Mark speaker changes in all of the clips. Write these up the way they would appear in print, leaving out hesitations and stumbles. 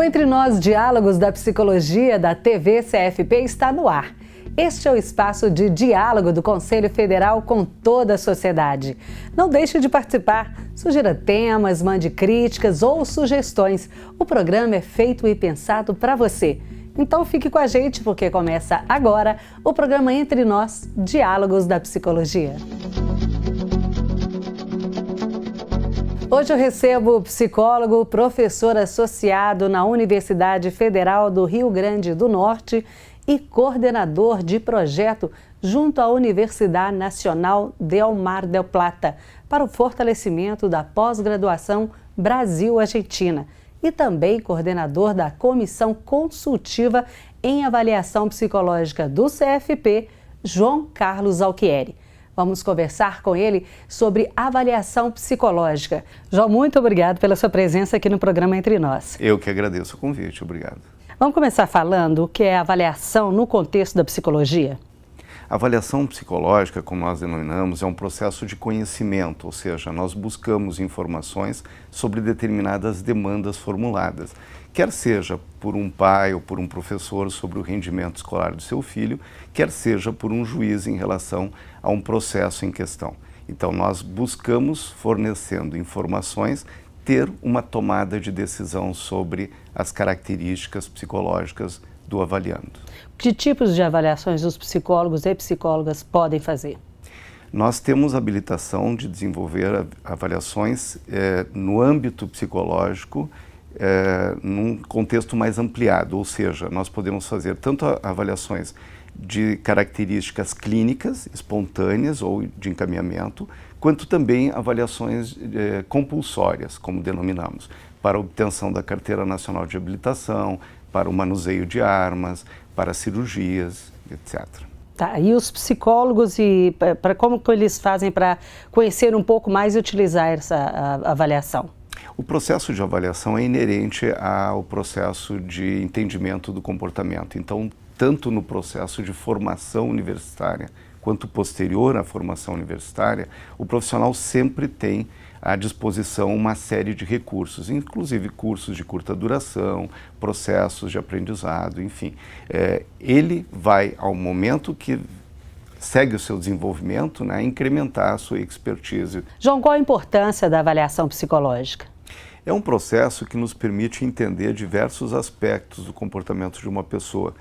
Speaker 1: Entre Nós, Diálogos da Psicologia da TV CFP está no ar. Este é o espaço de diálogo do Conselho Federal com toda a sociedade. Não deixe de participar, sugira temas, mande críticas ou sugestões. O programa é feito e pensado para você. Então fique com a gente porque começa agora o programa Entre Nós, Diálogos da Psicologia. Hoje eu recebo o psicólogo, professor associado na Universidade Federal do Rio Grande do Norte e coordenador de projeto junto à Universidade Nacional del Mar del Plata para o fortalecimento da pós-graduação Brasil-Argentina e também coordenador da Comissão Consultiva em Avaliação Psicológica do CFP, João Carlos Alquieri. Vamos conversar com ele sobre avaliação psicológica. João, muito obrigado pela sua presença aqui no programa Entre Nós.
Speaker 2: Eu que agradeço o convite, obrigado.
Speaker 1: Vamos começar falando o que é avaliação no contexto da psicologia?
Speaker 2: A avaliação psicológica, como nós denominamos, é um processo de conhecimento, ou seja, nós buscamos informações sobre determinadas demandas formuladas, quer seja por um pai ou por um professor sobre o rendimento escolar do seu filho, quer seja por um juiz em relação a um processo em questão. Então, nós buscamos, fornecendo informações, ter uma tomada de decisão sobre as características psicológicas do avaliando.
Speaker 1: Que tipos de avaliações os psicólogos e psicólogas podem fazer?
Speaker 2: Nós temos habilitação de desenvolver avaliações no âmbito psicológico, num contexto mais ampliado, ou seja, nós podemos fazer tanto avaliações de características clínicas, espontâneas ou de encaminhamento, quanto também avaliações compulsórias, como denominamos, para obtenção da Carteira Nacional de Habilitação, para o manuseio de armas, para cirurgias, etc.
Speaker 1: Tá, e os psicólogos, como que eles fazem para conhecer um pouco mais e utilizar essa avaliação?
Speaker 2: O processo de avaliação é inerente ao processo de entendimento do comportamento. Então, tanto no processo de formação universitária quanto posterior à formação universitária, o profissional sempre tem à disposição uma série de recursos, inclusive cursos de curta duração, processos de aprendizado, enfim. Ele vai, ao momento que segue o seu desenvolvimento, incrementar a sua expertise.
Speaker 1: João, qual a importância da avaliação psicológica?
Speaker 2: É um processo que nos permite entender diversos aspectos do comportamento de uma pessoa,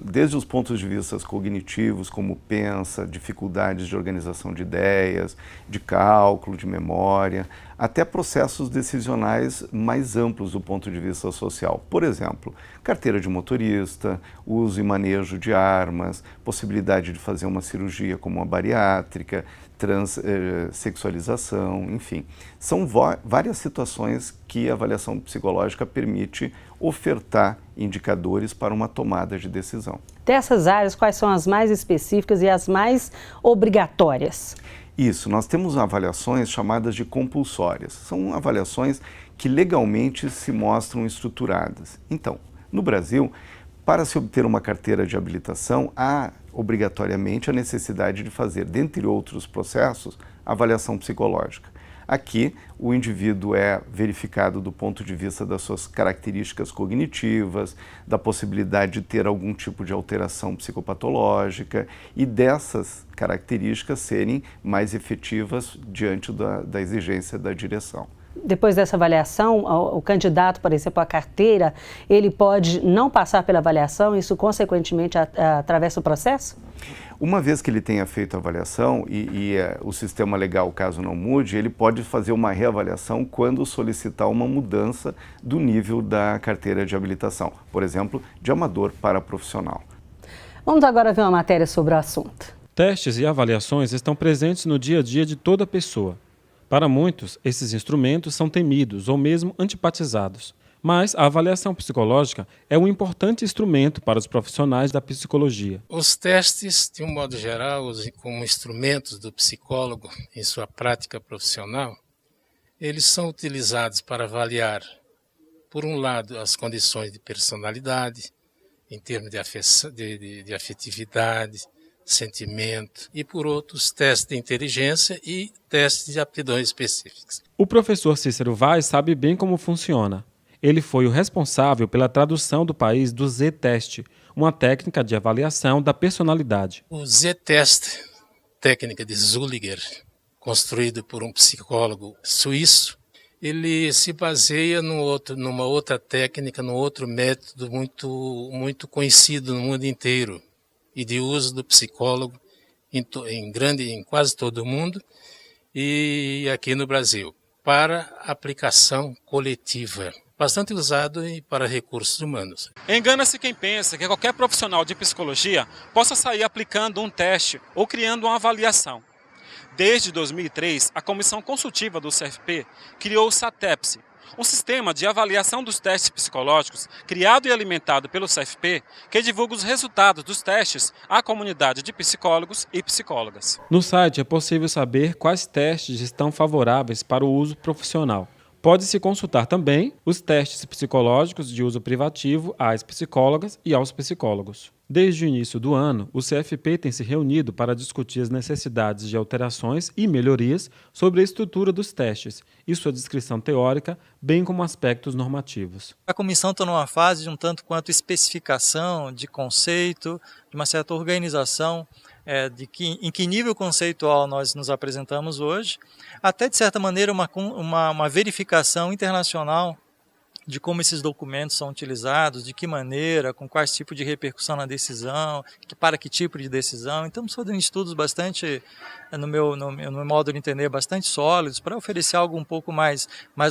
Speaker 2: desde os pontos de vista cognitivos, como pensa, dificuldades de organização de ideias, de cálculo, de memória, até processos decisionais mais amplos do ponto de vista social. Por exemplo, carteira de motorista, uso e manejo de armas, possibilidade de fazer uma cirurgia como uma bariátrica, transexualização, enfim. São várias situações que a avaliação psicológica permite ofertar indicadores para uma tomada de decisão.
Speaker 1: Dessas áreas, quais são as mais específicas e as mais obrigatórias?
Speaker 2: Isso, nós temos avaliações chamadas de compulsórias. São avaliações que legalmente se mostram estruturadas. Então, no Brasil, para se obter uma carteira de habilitação, há obrigatoriamente a necessidade de fazer, dentre outros processos, avaliação psicológica. Aqui, o indivíduo é verificado do ponto de vista das suas características cognitivas, da possibilidade de ter algum tipo de alteração psicopatológica e dessas características serem mais efetivas diante da exigência da direção.
Speaker 1: Depois dessa avaliação, o candidato, por exemplo, à carteira, ele pode não passar pela avaliação, isso consequentemente atravessa o processo?
Speaker 2: Uma vez que ele tenha feito a avaliação e o sistema legal, caso não mude, ele pode fazer uma reavaliação quando solicitar uma mudança do nível da carteira de habilitação, por exemplo, de amador para profissional.
Speaker 1: Vamos agora ver uma matéria sobre o assunto.
Speaker 3: Testes e avaliações estão presentes no dia a dia de toda pessoa. Para muitos, esses instrumentos são temidos ou mesmo antipatizados. Mas a avaliação psicológica é um importante instrumento para os profissionais da psicologia.
Speaker 4: Os testes, de um modo geral, como instrumentos do psicólogo em sua prática profissional, eles são utilizados para avaliar, por um lado, as condições de personalidade, em termos de afetividade, sentimento, e por outros, testes de inteligência e testes de aptidões específicas.
Speaker 3: O professor Cícero Vaz sabe bem como funciona. Ele foi o responsável pela tradução do país do Z-Test, uma técnica de avaliação da personalidade.
Speaker 4: O Z-Test, técnica de Zulliger, construído por um psicólogo suíço, ele se baseia numa outra técnica, num outro método muito conhecido no mundo inteiro e de uso do psicólogo em quase todo o mundo e aqui no Brasil, para aplicação coletiva, bastante usado para recursos humanos.
Speaker 3: Engana-se quem pensa que qualquer profissional de psicologia possa sair aplicando um teste ou criando uma avaliação. Desde 2003, a Comissão Consultiva do CFP criou o SATEPS, um sistema de avaliação dos testes psicológicos criado e alimentado pelo CFP, que divulga os resultados dos testes à comunidade de psicólogos e psicólogas. No site é possível saber quais testes estão favoráveis para o uso profissional. Pode-se consultar também os testes psicológicos de uso privativo às psicólogas e aos psicólogos. Desde o início do ano, o CFP tem se reunido para discutir as necessidades de alterações e melhorias sobre a estrutura dos testes e sua descrição teórica, bem como aspectos normativos.
Speaker 5: A comissão está numa fase de um tanto quanto especificação de conceito, de uma certa organização em que nível conceitual nós nos apresentamos hoje, até de certa maneira uma verificação internacional de como esses documentos são utilizados, de que maneira, com quais tipos de repercussão na decisão, para que tipo de decisão. Então, estamos fazendo estudos bastante, no meu modo de entender, bastante sólidos, para oferecer algo um pouco mais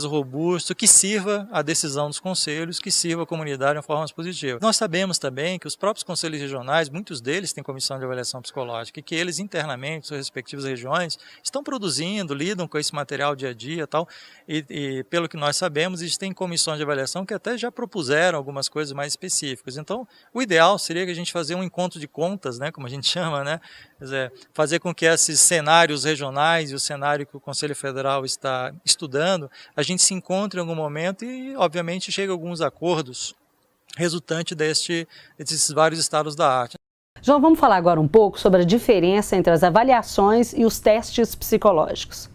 Speaker 5: robusto, que sirva à decisão dos conselhos, que sirva à comunidade de uma forma mais positiva. Nós sabemos também que os próprios conselhos regionais, muitos deles têm comissão de avaliação psicológica, e que eles internamente, suas respectivas regiões, estão produzindo, lidam com esse material dia a dia e tal, e pelo que nós sabemos, existem comissões de avaliação que até já propuseram algumas coisas mais específicas. Então, o ideal seria que a gente fazer um encontro de contas, né, como a gente chama, né, quer dizer, fazer com que esses cenários regionais e o cenário que o Conselho Federal está estudando, a gente se encontre em algum momento e, obviamente, chegue a alguns acordos resultante desses vários estados da arte.
Speaker 1: João, vamos falar agora um pouco sobre a diferença entre as avaliações e os testes psicológicos.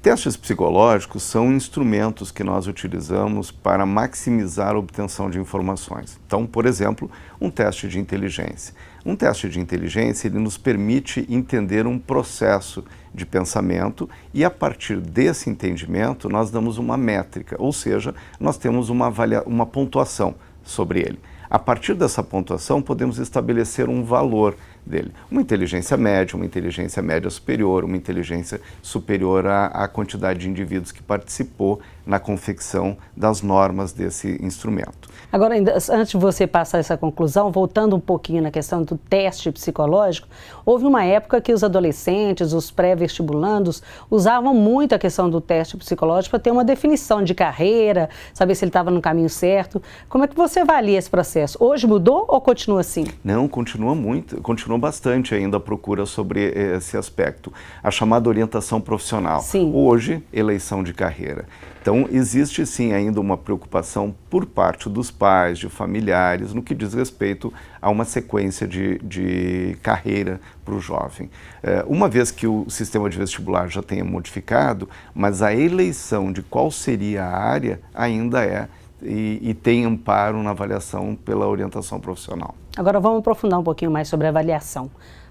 Speaker 2: Testes psicológicos são instrumentos que nós utilizamos para maximizar a obtenção de informações. Então, por exemplo, um teste de inteligência. Um teste de inteligência ele nos permite entender um processo de pensamento e, a partir desse entendimento, nós damos uma métrica, ou seja, nós temos uma pontuação sobre ele. A partir dessa pontuação, podemos estabelecer um valor dele. Uma inteligência média superior, uma inteligência superior à quantidade de indivíduos que participou na confecção das normas desse instrumento.
Speaker 1: Agora, antes de você passar essa conclusão, voltando um pouquinho na questão do teste psicológico, houve uma época que os adolescentes, os pré-vestibulandos, usavam muito a questão do teste psicológico para ter uma definição de carreira, saber se ele estava no caminho certo. Como é que você avalia esse processo? Hoje mudou ou continua assim?
Speaker 2: Não, continua bastante ainda a procura sobre esse aspecto. A chamada orientação profissional.
Speaker 1: Sim.
Speaker 2: Hoje, eleição de carreira. Então, existe sim ainda uma preocupação por parte dos pais, de familiares, no que diz respeito a uma sequência de carreira para o jovem. Uma vez que o sistema de vestibular já tenha modificado, mas a eleição de qual seria a área ainda e tem amparo na avaliação pela orientação profissional.
Speaker 1: Agora vamos aprofundar um pouquinho mais sobre a avaliação,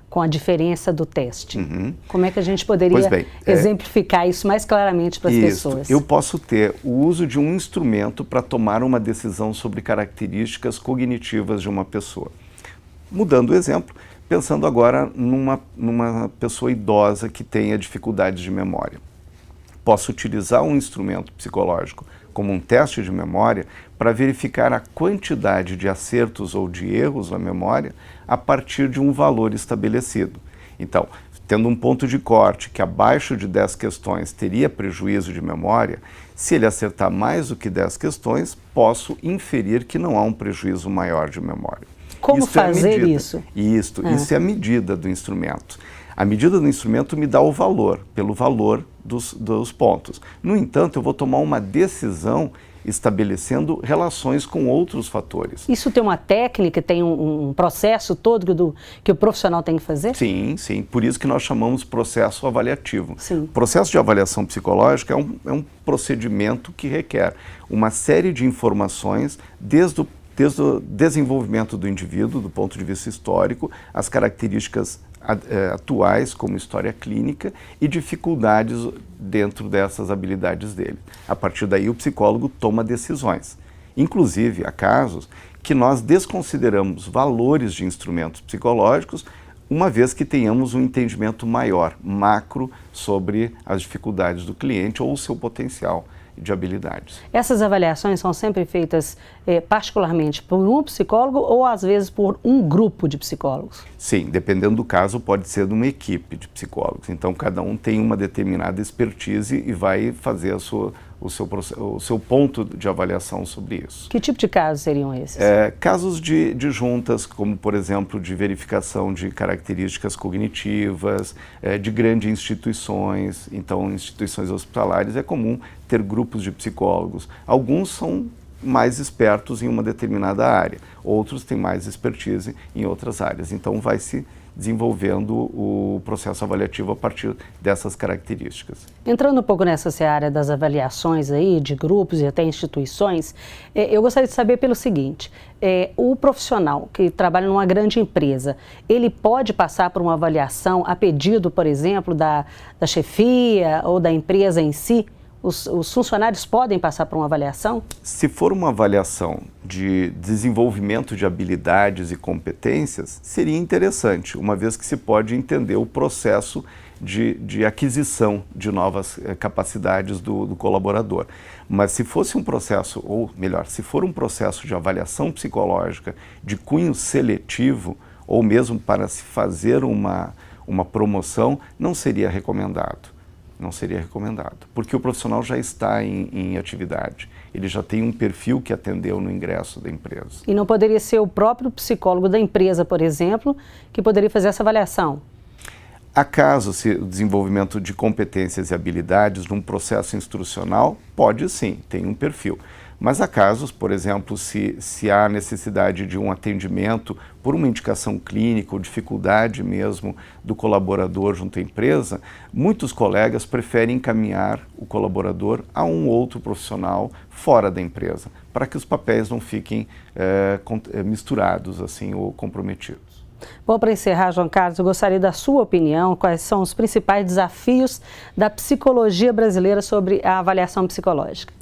Speaker 1: com a diferença do teste. Como é que a gente poderia exemplificar isso mais claramente para as pessoas?
Speaker 2: Eu posso ter o uso de um instrumento para tomar uma decisão sobre características cognitivas de uma pessoa. Mudando o exemplo, pensando agora numa pessoa idosa que tenha dificuldades de memória. Posso utilizar um instrumento psicológico como um teste de memória para verificar a quantidade de acertos ou de erros na memória a partir de um valor estabelecido. Então, tendo um ponto de corte que abaixo de 10 questões teria prejuízo de memória, se ele acertar mais do que 10 questões, posso inferir que não há um prejuízo maior de memória.
Speaker 1: Como fazer isso?
Speaker 2: Isso é a medida do instrumento. A medida do instrumento me dá o valor, pelo valor dos pontos. No entanto, eu vou tomar uma decisão estabelecendo relações com outros fatores.
Speaker 1: Isso tem uma técnica, tem um processo todo que o profissional tem que fazer?
Speaker 2: Sim, sim. Por isso que nós chamamos processo avaliativo.
Speaker 1: Sim.
Speaker 2: O processo de avaliação psicológica é um procedimento que requer uma série de informações desde o desenvolvimento do indivíduo, do ponto de vista histórico, as características atuais, como história clínica, e dificuldades dentro dessas habilidades dele. A partir daí, o psicólogo toma decisões. Inclusive, há casos que nós desconsideramos valores de instrumentos psicológicos, uma vez que tenhamos um entendimento maior, macro, sobre as dificuldades do cliente ou o seu potencial de habilidades.
Speaker 1: Essas avaliações são sempre feitas particularmente por um psicólogo ou às vezes por um grupo de psicólogos?
Speaker 2: Sim, dependendo do caso, pode ser de uma equipe de psicólogos. Então, cada um tem uma determinada expertise e vai fazer o seu ponto de avaliação sobre isso.
Speaker 1: Que tipo de casos seriam esses?
Speaker 2: Casos de juntas, como, por exemplo, de verificação de características cognitivas, de grandes instituições. Então, instituições hospitalares é comum ter grupos de psicólogos. Alguns são mais espertos em uma determinada área, outros têm mais expertise em outras áreas. Então, vai se desenvolvendo o processo avaliativo a partir dessas características.
Speaker 1: Entrando um pouco nessa seara das avaliações aí, de grupos e até instituições, eu gostaria de saber pelo seguinte, o profissional que trabalha numa grande empresa, ele pode passar por uma avaliação a pedido, por exemplo, da chefia ou da empresa em si? Os funcionários podem passar por uma avaliação? Se
Speaker 2: for uma avaliação de desenvolvimento de habilidades e competências, seria interessante, uma vez que se pode entender o processo de aquisição de novas capacidades do colaborador. Mas se fosse um processo, ou melhor, se for um processo de avaliação psicológica de cunho seletivo, ou mesmo para se fazer uma promoção, não seria recomendado. Não seria recomendado, porque o profissional já está em atividade, ele já tem um perfil que atendeu no ingresso da empresa.
Speaker 1: E não poderia ser o próprio psicólogo da empresa, por exemplo, que poderia fazer essa avaliação?
Speaker 2: Há casos, o desenvolvimento de competências e habilidades num processo instrucional, pode sim, tem um perfil. Mas há casos, por exemplo, se há necessidade de um atendimento por uma indicação clínica ou dificuldade mesmo do colaborador junto à empresa, muitos colegas preferem encaminhar o colaborador a um outro profissional fora da empresa, para que os papéis não fiquem misturados assim, ou comprometidos.
Speaker 1: Bom, para encerrar, João Carlos, eu gostaria da sua opinião, quais são os principais desafios da psicologia brasileira sobre a avaliação psicológica?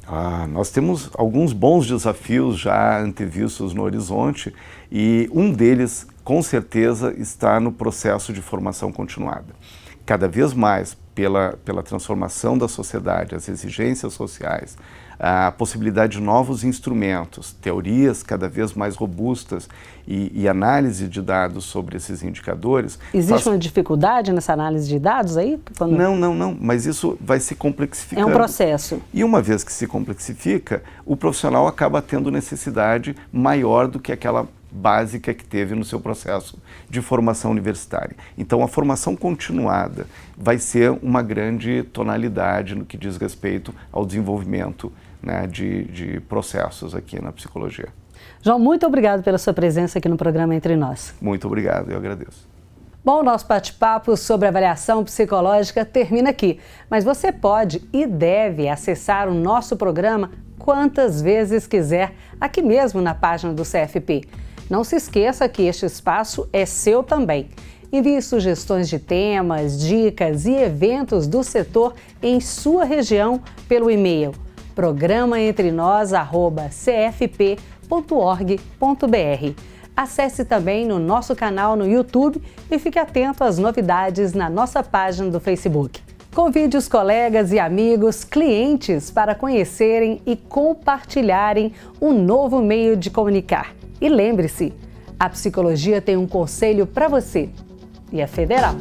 Speaker 2: Nós temos alguns bons desafios já antevistos no horizonte e um deles, com certeza, está no processo de formação continuada. Cada vez mais, pela transformação da sociedade, as exigências sociais, a possibilidade de novos instrumentos, teorias cada vez mais robustas e análise de dados sobre esses indicadores.
Speaker 1: Existe uma dificuldade nessa análise de dados aí?
Speaker 2: Não, mas isso vai se complexificando.
Speaker 1: É um processo.
Speaker 2: E uma vez que se complexifica, o profissional acaba tendo necessidade maior do que aquela básica que teve no seu processo de formação universitária. Então, a formação continuada vai ser uma grande tonalidade no que diz respeito ao desenvolvimento, né, de processos aqui na psicologia.
Speaker 1: João, muito obrigado pela sua presença aqui no programa Entre Nós.
Speaker 2: Muito obrigado, eu agradeço.
Speaker 1: Bom, o nosso bate-papo sobre avaliação psicológica termina aqui, mas você pode e deve acessar o nosso programa quantas vezes quiser, aqui mesmo na página do CFP. Não se esqueça que este espaço é seu também. Envie sugestões de temas, dicas e eventos do setor em sua região pelo e-mail programaentrenós@cfp.org.br. Acesse também no nosso canal no YouTube e fique atento às novidades na nossa página do Facebook. Convide os colegas e amigos, clientes para conhecerem e compartilharem um novo meio de comunicar. E lembre-se, a psicologia tem um conselho para você e é federal.